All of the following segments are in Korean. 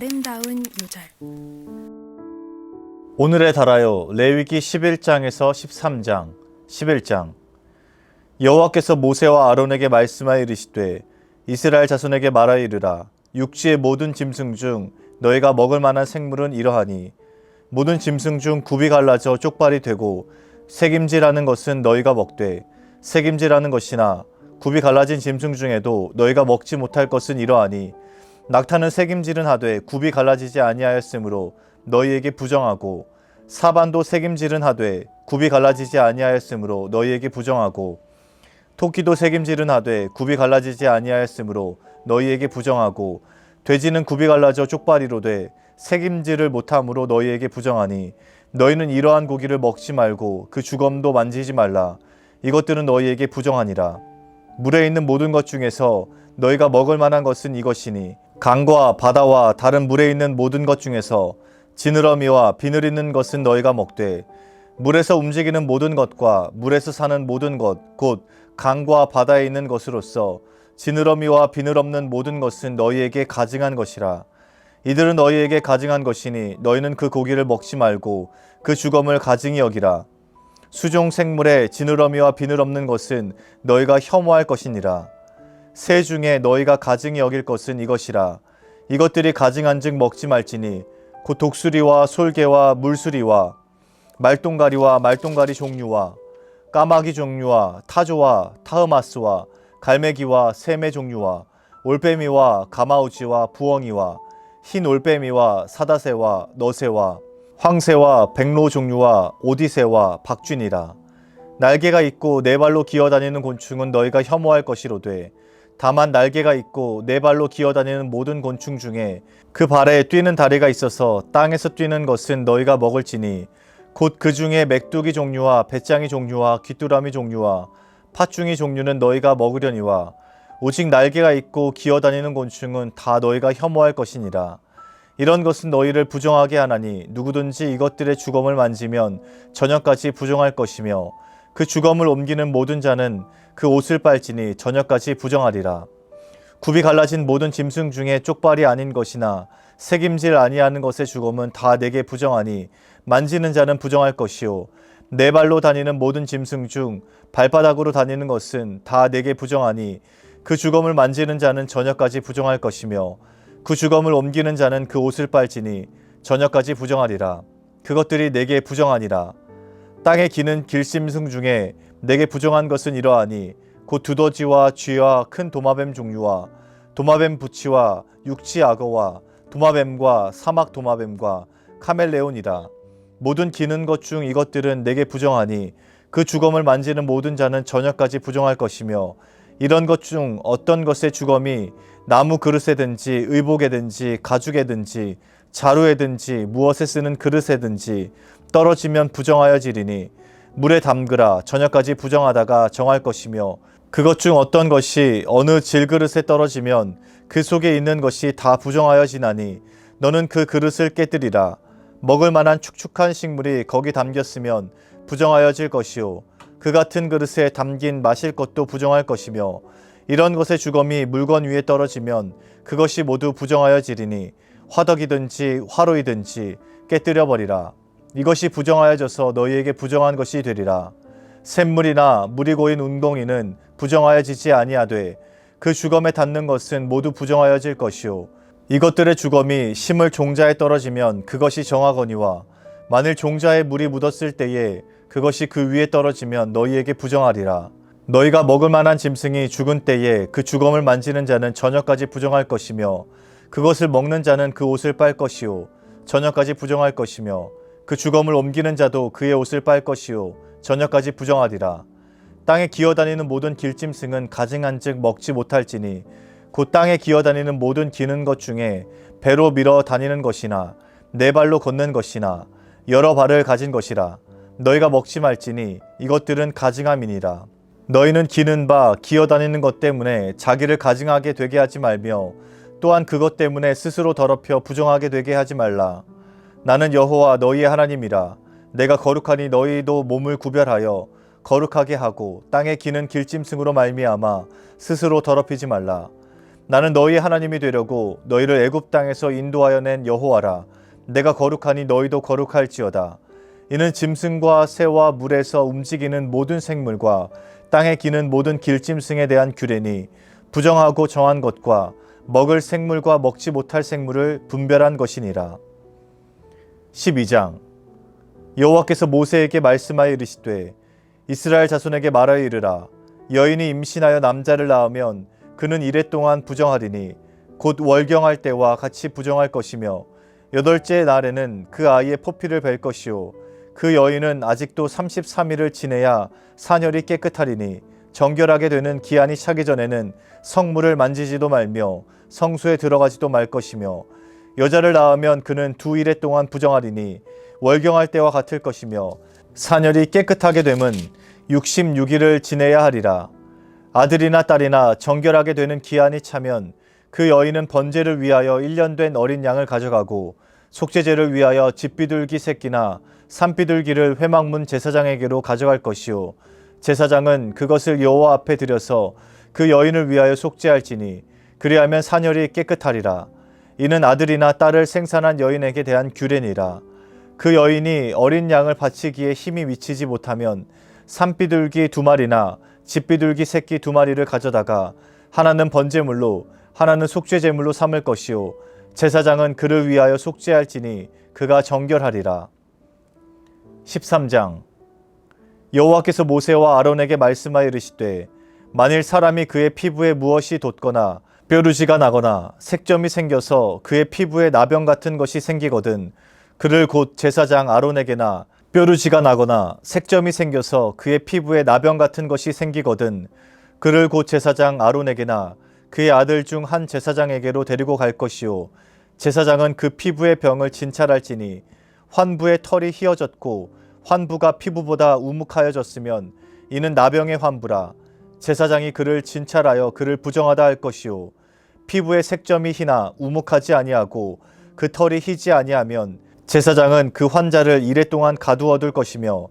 아름다운 요절. 오늘의 달아요. 레위기 11장에서 13장, 11장. 여호와께서 모세와 아론에게 말씀하여 이르시되 이스라엘 자손에게 말하여 이르라. 육지의 모든 짐승 중 너희가 먹을 만한 생물은 이러하니 모든 짐승 중 굽이 갈라져 쪽발이 되고 새김질하는 것은 너희가 먹되 새김질하는 것이나 굽이 갈라진 짐승 중에도 너희가 먹지 못할 것은 이러하니 낙타는 새김질은 하되 굽이 갈라지지 아니하였으므로 너희에게 부정하고 사반도 새김질은 하되 굽이 갈라지지 아니하였으므로 너희에게 부정하고 토끼도 새김질은 하되 굽이 갈라지지 아니하였으므로 너희에게 부정하고 돼지는 굽이 갈라져 쪽발이로 돼 새김질을 못함으로 너희에게 부정하니 너희는 이러한 고기를 먹지 말고 그 주검도 만지지 말라. 이것들은 너희에게 부정하니라. 물에 있는 모든 것 중에서 너희가 먹을 만한 것은 이것이니 강과 바다와 다른 물에 있는 모든 것 중에서 지느러미와 비늘 있는 것은 너희가 먹되 물에서 움직이는 모든 것과 물에서 사는 모든 것 곧 강과 바다에 있는 것으로서 지느러미와 비늘 없는 모든 것은 너희에게 가증한 것이라. 이들은 너희에게 가증한 것이니 너희는 그 고기를 먹지 말고 그 주검을 가증히 여기라. 수종 생물에 지느러미와 비늘 없는 것은 너희가 혐오할 것이니라. 새 중에 너희가 가증히 여길 것은 이것이라. 이것들이 가증한즉 먹지 말지니 곧 독수리와 솔개와 물수리와 말똥가리와 말똥가리 종류와 까마귀 종류와 타조와 타흐마스와 갈매기와 새매 종류와 올빼미와 가마우지와 부엉이와 흰 올빼미와 사다새와 너새와 황새와 백로 종류와 오디새와 박쥐니라. 날개가 있고 네 발로 기어다니는 곤충은 너희가 혐오할 것이로되 다만 날개가 있고 네 발로 기어다니는 모든 곤충 중에 그 발에 뛰는 다리가 있어서 땅에서 뛰는 것은 너희가 먹을지니 곧 그 중에 맥두기 종류와 배짱이 종류와 귀뚜라미 종류와 팥중이 종류는 너희가 먹으려니와 오직 날개가 있고 기어다니는 곤충은 다 너희가 혐오할 것이니라. 이런 것은 너희를 부정하게 하나니 누구든지 이것들의 주검을 만지면 저녁까지 부정할 것이며 그 주검을 옮기는 모든 자는 그 옷을 빨지니 저녁까지 부정하리라. 굽이 갈라진 모든 짐승 중에 쪽발이 아닌 것이나 새김질 아니하는 것의 주검은 다 내게 부정하니 만지는 자는 부정할 것이요 네 발로 다니는 모든 짐승 중 발바닥으로 다니는 것은 다 내게 부정하니 그 주검을 만지는 자는 저녁까지 부정할 것이며 그 주검을 옮기는 자는 그 옷을 빨지니 저녁까지 부정하리라. 그것들이 내게 부정하니라. 땅에 기는 길짐승 중에 내게 부정한 것은 이러하니 곧 두더지와 쥐와 큰 도마뱀 종류와 도마뱀 부치와 육지 악어와 도마뱀과 사막 도마뱀과 카멜레온이라. 모든 기는 것 중 이것들은 내게 부정하니 그 주검을 만지는 모든 자는 저녁까지 부정할 것이며 이런 것 중 어떤 것의 주검이 나무 그릇에든지 의복에든지 가죽에든지 자루에든지 무엇에 쓰는 그릇에든지 떨어지면 부정하여지리니 물에 담그라. 저녁까지 부정하다가 정할 것이며 그것 중 어떤 것이 어느 질그릇에 떨어지면 그 속에 있는 것이 다 부정하여지나니 너는 그 그릇을 깨뜨리라. 먹을 만한 축축한 식물이 거기 담겼으면 부정하여질 것이요 그 같은 그릇에 담긴 마실 것도 부정할 것이며 이런 것의 주검이 물건 위에 떨어지면 그것이 모두 부정하여지리니 화덕이든지 화로이든지 깨뜨려 버리라. 이것이 부정하여져서 너희에게 부정한 것이 되리라. 샘물이나 물이 고인 웅덩이는 부정하여지지 아니하되 그 주검에 닿는 것은 모두 부정하여질 것이요 이것들의 주검이 심을 종자에 떨어지면 그것이 정하거니와 만일 종자에 물이 묻었을 때에 그것이 그 위에 떨어지면 너희에게 부정하리라. 너희가 먹을 만한 짐승이 죽은 때에 그 주검을 만지는 자는 저녁까지 부정할 것이며 그것을 먹는 자는 그 옷을 빨 것이요 저녁까지 부정할 것이며 그 주검을 옮기는 자도 그의 옷을 빨 것이요 저녁까지 부정하리라. 땅에 기어다니는 모든 길짐승은 가증한즉 먹지 못할지니 곧 땅에 기어다니는 모든 기는 것 중에 배로 밀어 다니는 것이나 네 발로 걷는 것이나 여러 발을 가진 것이라. 너희가 먹지 말지니 이것들은 가증함이니라. 너희는 기는 바 기어다니는 것 때문에 자기를 가증하게 되게 하지 말며 또한 그것 때문에 스스로 더럽혀 부정하게 되게 하지 말라. 나는 여호와 너희의 하나님이라. 내가 거룩하니 너희도 몸을 구별하여 거룩하게 하고 땅에 기는 길짐승으로 말미암아 스스로 더럽히지 말라. 나는 너희 하나님이 되려고 너희를 애굽 땅에서 인도하여 낸 여호와라. 내가 거룩하니 너희도 거룩할지어다. 이는 짐승과 새와 물에서 움직이는 모든 생물과 땅에 기는 모든 길짐승에 대한 규례니 부정하고 정한 것과 먹을 생물과 먹지 못할 생물을 분별한 것이니라. 12장. 여호와께서 모세에게 말씀하여 이르시되 이스라엘 자손에게 말하여 이르라. 여인이 임신하여 남자를 낳으면 그는 이레 동안 부정하리니 곧 월경할 때와 같이 부정할 것이며 8째 날에는 그 아이의 포피를 뵐 것이요 그 여인은 아직도 33일을 지내야 사녀리 깨끗하리니 정결하게 되는 기한이 차기 전에는 성물을 만지지도 말며 성소에 들어가지도 말 것이며 여자를 낳으면 그는 2일에 동안 부정하리니 월경할 때와 같을 것이며 사녀리 깨끗하게 됨은 66일을 지내야 하리라. 아들이나 딸이나 정결하게 되는 기한이 차면 그 여인은 번제를 위하여 1년 된 어린 양을 가져가고 속죄제를 위하여 집비둘기 새끼나 산비둘기를 회막문 제사장에게로 가져갈 것이요 제사장은 그것을 여호와 앞에 들여서 그 여인을 위하여 속죄할지니 그리하면 사녀리 깨끗하리라. 이는 아들이나 딸을 생산한 여인에게 대한 규례니라. 그 여인이 어린 양을 바치기에 힘이 미치지 못하면 산비둘기 2마리나 집비둘기 새끼 2마리를 가져다가 하나는 번제물로 하나는 속죄제물로 삼을 것이요 제사장은 그를 위하여 속죄할지니 그가 정결하리라. 13장. 여호와께서 모세와 아론에게 말씀하여 이르시되 만일 사람이 그의 피부에 무엇이 돋거나 뾰루지가 나거나 색점이 생겨서 그의 피부에 나병 같은 것이 생기거든 그를 곧 제사장 아론에게나 뾰루지가 나거나 색점이 생겨서 그의 피부에 나병 같은 것이 생기거든 그를 곧 제사장 아론에게나 그의 아들 중 한 제사장에게로 데리고 갈 것이요 제사장은 그 피부의 병을 진찰할지니 환부의 털이 휘어졌고 환부가 피부보다 우묵하여졌으면 이는 나병의 환부라. 제사장이 그를 진찰하여 그를 부정하다 할 것이요 피부의 색점이 희나 우묵하지 아니하고 그 털이 희지 아니하면 제사장은 그 환자를 이레 동안 가두어둘 것이며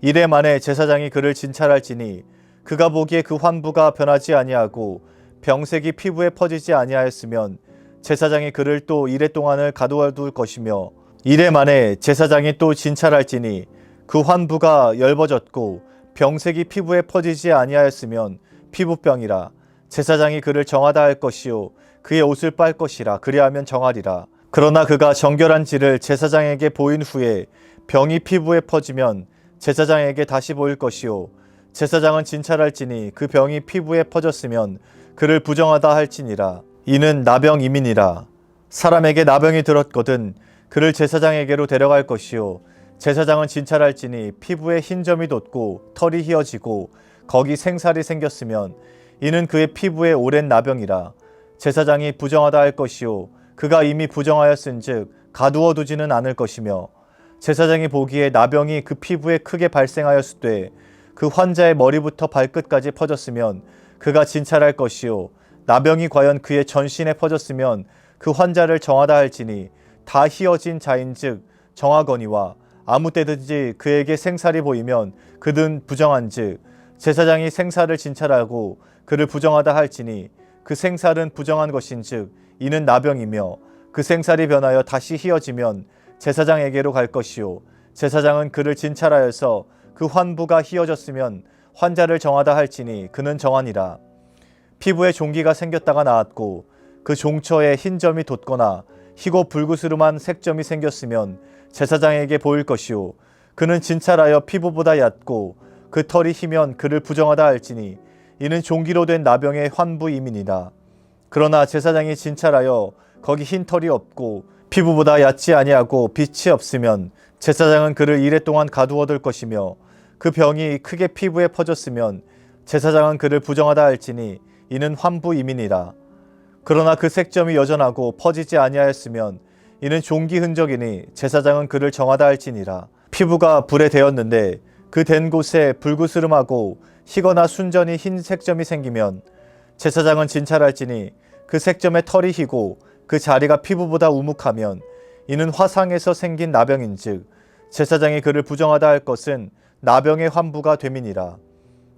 이레 만에 제사장이 그를 진찰할지니 그가 보기에 그 환부가 변하지 아니하고 병색이 피부에 퍼지지 아니하였으면 제사장이 그를 또 이레 동안을 가두어둘 것이며 이레 만에 제사장이 또 진찰할지니 그 환부가 엷어졌고 병색이 피부에 퍼지지 아니하였으면 피부병이라. 제사장이 그를 정하다 할 것이요 그의 옷을 빨 것이라. 그리하면 정하리라. 그러나 그가 정결한지를 제사장에게 보인 후에 병이 피부에 퍼지면 제사장에게 다시 보일 것이요 제사장은 진찰할지니 그 병이 피부에 퍼졌으면 그를 부정하다 할지니라. 이는 나병임이니라. 사람에게 나병이 들었거든 그를 제사장에게로 데려갈 것이요 제사장은 진찰할지니 피부에 흰 점이 돋고 털이 휘어지고 거기 생살이 생겼으면 이는 그의 피부에 오랜 나병이라. 제사장이 부정하다 할 것이요 그가 이미 부정하였은즉 가두어 두지는 않을 것이며 제사장이 보기에 나병이 그 피부에 크게 발생하였으되 그 환자의 머리부터 발끝까지 퍼졌으면 그가 진찰할 것이요 나병이 과연 그의 전신에 퍼졌으면 그 환자를 정하다 할지니 다 휘어진 자인즉 정하거니와 아무 때든지 그에게 생살이 보이면 그는 부정한즉 제사장이 생살을 진찰하고 그를 부정하다 할지니 그 생살은 부정한 것인즉 이는 나병이며 그 생살이 변하여 다시 휘어지면 제사장에게로 갈 것이요 제사장은 그를 진찰하여서 그 환부가 휘어졌으면 환자를 정하다 할지니 그는 정하니라. 피부에 종기가 생겼다가 나았고 그 종처에 흰 점이 돋거나 희고 불구스름한 색점이 생겼으면 제사장에게 보일 것이요 그는 진찰하여 피부보다 얕고 그 털이 희면 그를 부정하다 할지니 이는 종기로 된 나병의 환부임이니라. 그러나 제사장이 진찰하여 거기 흰 털이 없고 피부보다 얕지 아니하고 빛이 없으면 제사장은 그를 이레 동안 가두어둘 것이며 그 병이 크게 피부에 퍼졌으면 제사장은 그를 부정하다 할지니 이는 환부임이니라. 그러나 그 색점이 여전하고 퍼지지 아니하였으면 이는 종기 흔적이니 제사장은 그를 정하다 할지니라. 피부가 불에 데었는데 그 된 곳에 불구스름하고 희거나 순전히 흰 색점이 생기면 제사장은 진찰할지니 그 색점에 털이 희고 그 자리가 피부보다 우묵하면 이는 화상에서 생긴 나병인즉 제사장이 그를 부정하다 할 것은 나병의 환부가 됨이니라.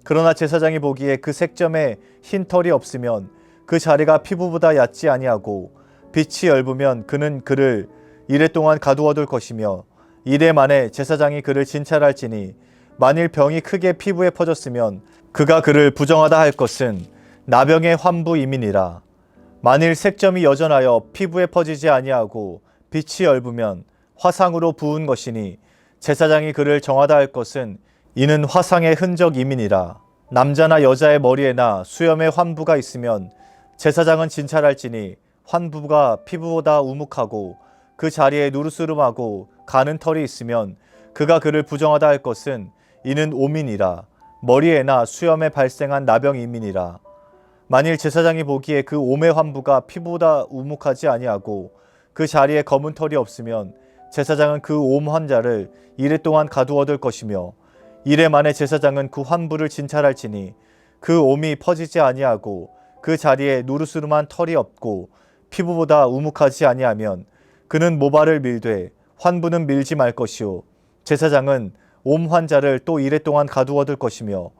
그러나 제사장이 보기에 그 색점에 흰 털이 없으면 그 자리가 피부보다 얕지 아니하고 빛이 엷으면 그는 그를 이레 동안 가두어둘 것이며 이레 만에 제사장이 그를 진찰할지니 만일 병이 크게 피부에 퍼졌으면 그가 그를 부정하다 할 것은 나병의 환부임이니라. 만일 색점이 여전하여 피부에 퍼지지 아니하고 빛이 엷으면 화상으로 부은 것이니 제사장이 그를 정하다 할 것은 이는 화상의 흔적임이니라. 남자나 여자의 머리에나 수염에 환부가 있으면 제사장은 진찰할지니 환부가 피부보다 우묵하고 그 자리에 누르스름하고 가는 털이 있으면 그가 그를 부정하다 할 것은 이는 오민이라. 머리에나 수염에 발생한 나병임이니라. 만일 제사장이 보기에 그 옴의 환부가 피부보다 우묵하지 아니하고 그 자리에 검은 털이 없으면 제사장은 그 옴 환자를 이레 동안 가두어둘 것이며 이레 만에 제사장은 그 환부를 진찰할지니 그 옴이 퍼지지 아니하고 그 자리에 누르스름한 털이 없고 피부보다 우묵하지 아니하면 그는 모발을 밀되 환부는 밀지 말 것이요 제사장은 옴 환자를 또 이레 동안 가두어둘 것이며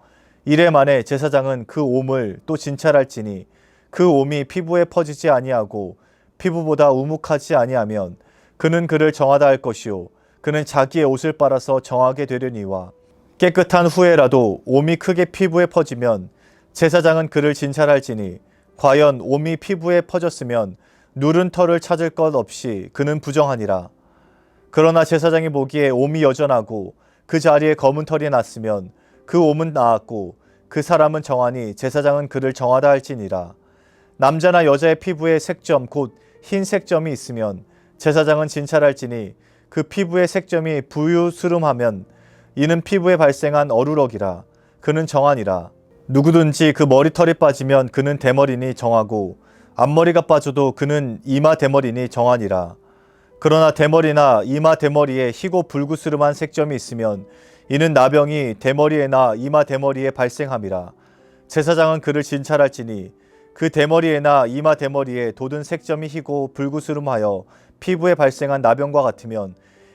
이레 만에 제사장은 그 옴을 또 진찰할지니 그 옴이 피부에 퍼지지 아니하고 피부보다 우묵하지 아니하면 그는 그를 정하다 할 것이요 그는 자기의 옷을 빨아서 정하게 되려니와 깨끗한 후에라도 옴이 크게 피부에 퍼지면 제사장은 그를 진찰할지니 과연 옴이 피부에 퍼졌으면 누른 털을 찾을 것 없이 그는 부정하니라. 그러나 제사장이 보기에 옴이 여전하고 그 자리에 검은 털이 났으면 그 옴은 나았고 그 사람은 정하니 제사장은 그를 정하다 할지니라. 남자나 여자의 피부에 색점 곧 흰 색점이 있으면 제사장은 진찰할지니 그 피부의 색점이 부유스름하면 이는 피부에 발생한 어루럭이라. 그는 정하니라. 누구든지 그 머리털이 빠지면 그는 대머리니 정하고 앞머리가 빠져도 그는 이마 대머리니 정하니라. 그러나 대머리나 이마 대머리에 희고 불구스름한 색점이 있으면 이는 나병이 대머리에나 이마 대머리에 발생함이라. 제사장은 그를 진찰할지니 그 대머리에나 이마 대머리에 돋은 색점이 희고 불구스름하여 피부에 발생한 나병과 같으면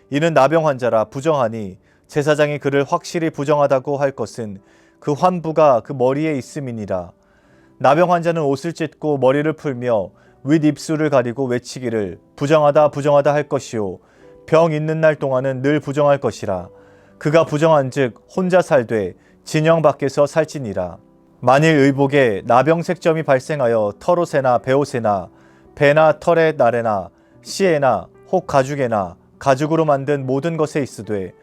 이는 나병 환자라 부정하니 제사장이 그를 확실히 부정하다고 할 것은 그 환부가 그 머리에 있음이니라. 나병 환자는 옷을 찢고 머리를 풀며 윗입술을 가리고 외치기를 부정하다 부정하다 할 것이요 병 있는 날 동안은 늘 부정할 것이라. 그가 부정한즉 혼자 살되 진영 밖에서 살지니라. 만일 의복에 나병 색점이 발생하여 털옷에나 베옷에나 배나 털의 나래나 씨에나 혹 가죽에나 가죽으로 만든 모든 것에 있으되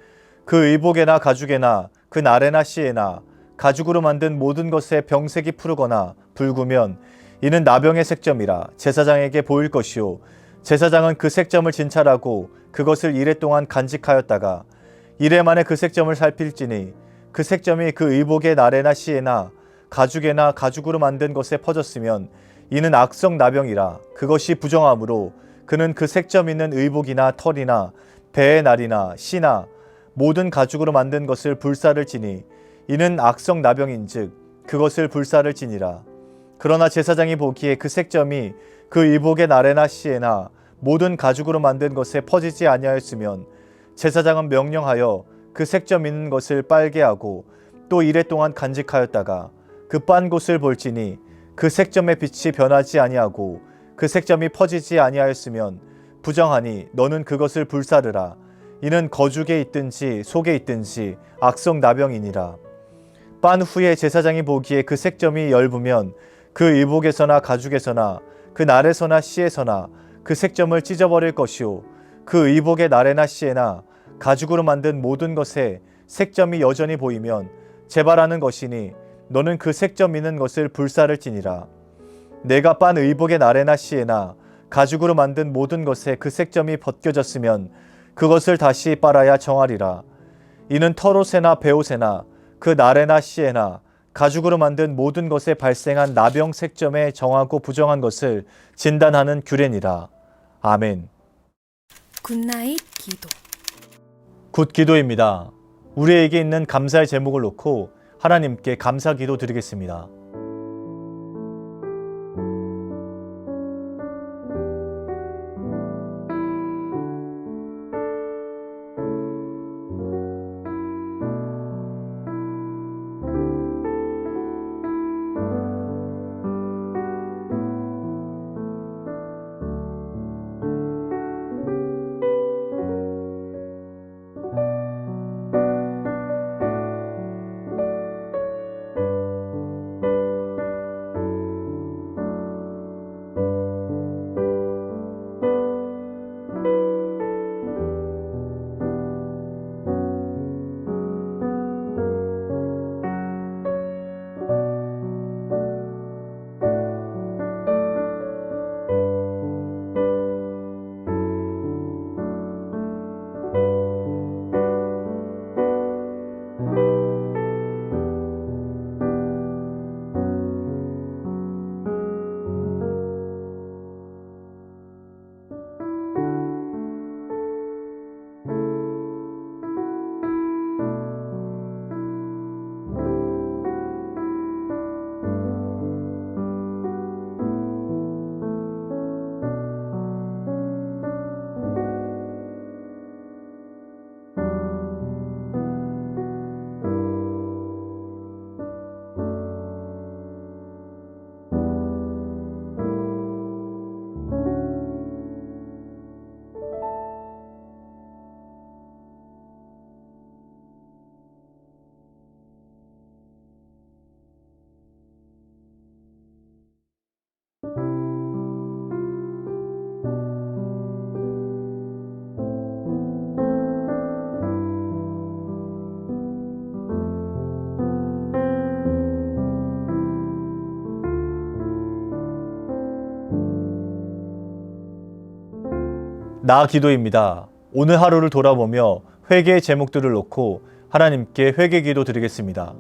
그 의복에나 가죽에나 그 나래나 씨에나 가죽으로 만든 모든 것에 병색이 푸르거나 붉으면 이는 나병의 색점이라 제사장에게 보일 것이요 제사장은 그 색점을 진찰하고 그것을 이레 동안 간직하였다가 이레 만에 그 색점을 살필지니 그 색점이 그 의복의 나래나 씨에나 가죽에나 가죽으로 만든 것에 퍼졌으면 이는 악성 나병이라. 그것이 부정하므로 그는 그 색점 있는 의복이나 털이나 배의 날이나 씨나 모든 가죽으로 만든 것을 불사를 지니 이는 악성 나병인즉 그것을 불사를 지니라. 그러나 제사장이 보기에 그 색점이 그 의복의 나래나 씨에나 모든 가죽으로 만든 것에 퍼지지 아니하였으면 제사장은 명령하여 그 색점 있는 것을 빨게 하고 또 이레 동안 간직하였다가 그 빤 곳을 볼지니 그 색점의 빛이 변하지 아니하고 그 색점이 퍼지지 아니하였으면 부정하니 너는 그것을 불사르라. 이는 거죽에 있든지 속에 있든지 악성 나병이니라. 빤 후에 제사장이 보기에 그 색점이 엷으면 그 의복에서나 가죽에서나 그 날에서나 씨에서나 그 색점을 찢어버릴 것이요 그 의복의 날에나 씨에나 가죽으로 만든 모든 것에 색점이 여전히 보이면 재발하는 것이니 너는 그 색점 있는 것을 불사를 지니라. 내가 빤 의복의 날에나 씨에나 가죽으로 만든 모든 것에 그 색점이 벗겨졌으면 그것을 다시 빨아야 정하리라. 이는 털옷에나 베옷에나 그 날에나 씨에나 가죽으로 만든 모든 것에 발생한 나병 색점에 정하고 부정한 것을 진단하는 규례니라. 아멘. 굿나잇 기도. 굿 기도입니다. 우리에게 있는 감사의 제목을 놓고 하나님께 감사 기도 드리겠습니다. 나 기도입니다. 오늘 하루를 돌아보며 회개의 제목들을 놓고 하나님께 회개 기도 드리겠습니다.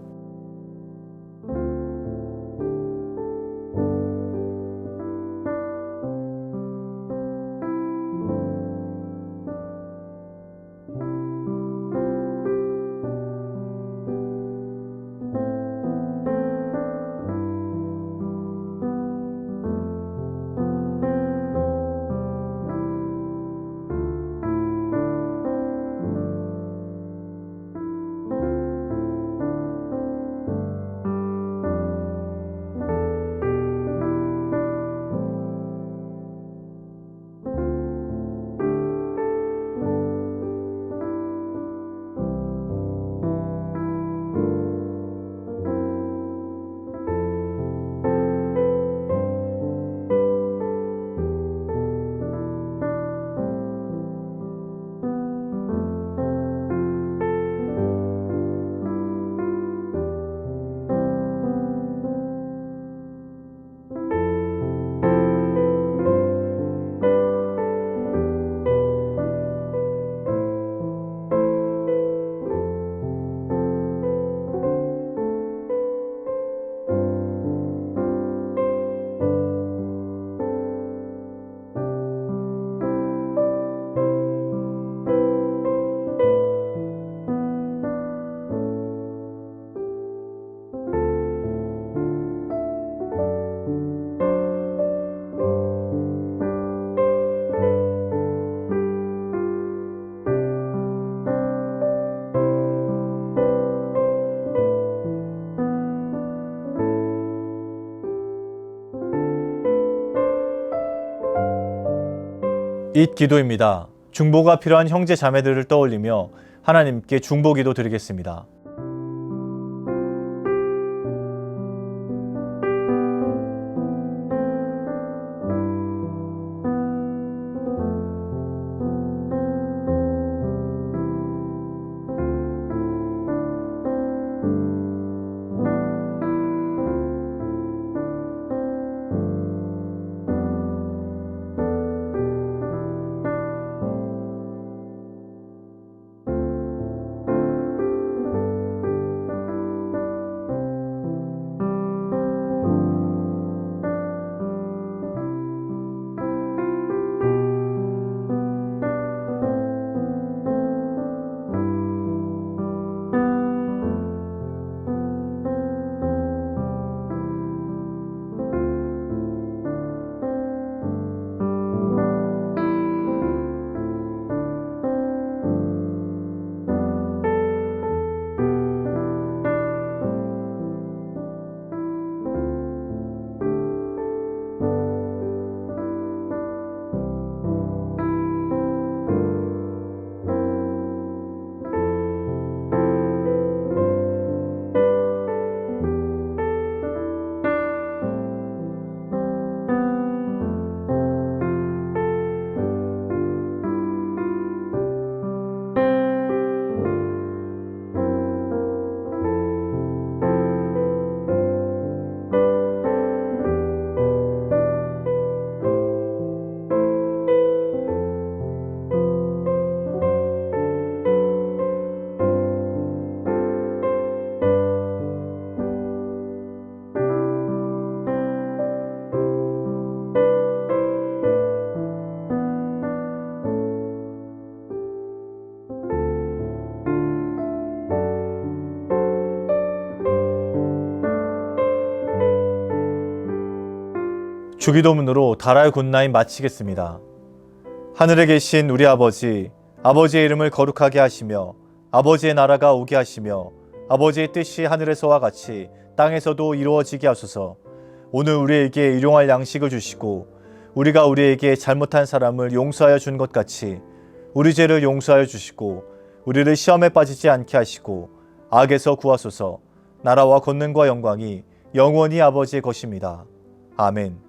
잇 기도입니다. 중보가 필요한 형제 자매들을 떠올리며 하나님께 중보 기도 드리겠습니다. 주기도문으로 달아요 굿나잇 마치겠습니다. 하늘에 계신 우리 아버지, 아버지의 이름을 거룩하게 하시며 아버지의 나라가 오게 하시며 아버지의 뜻이 하늘에서와 같이 땅에서도 이루어지게 하소서. 오늘 우리에게 일용할 양식을 주시고 우리가 우리에게 잘못한 사람을 용서하여 준 것 같이 우리 죄를 용서하여 주시고 우리를 시험에 빠지지 않게 하시고 악에서 구하소서. 나라와 권능과 영광이 영원히 아버지의 것입니다. 아멘.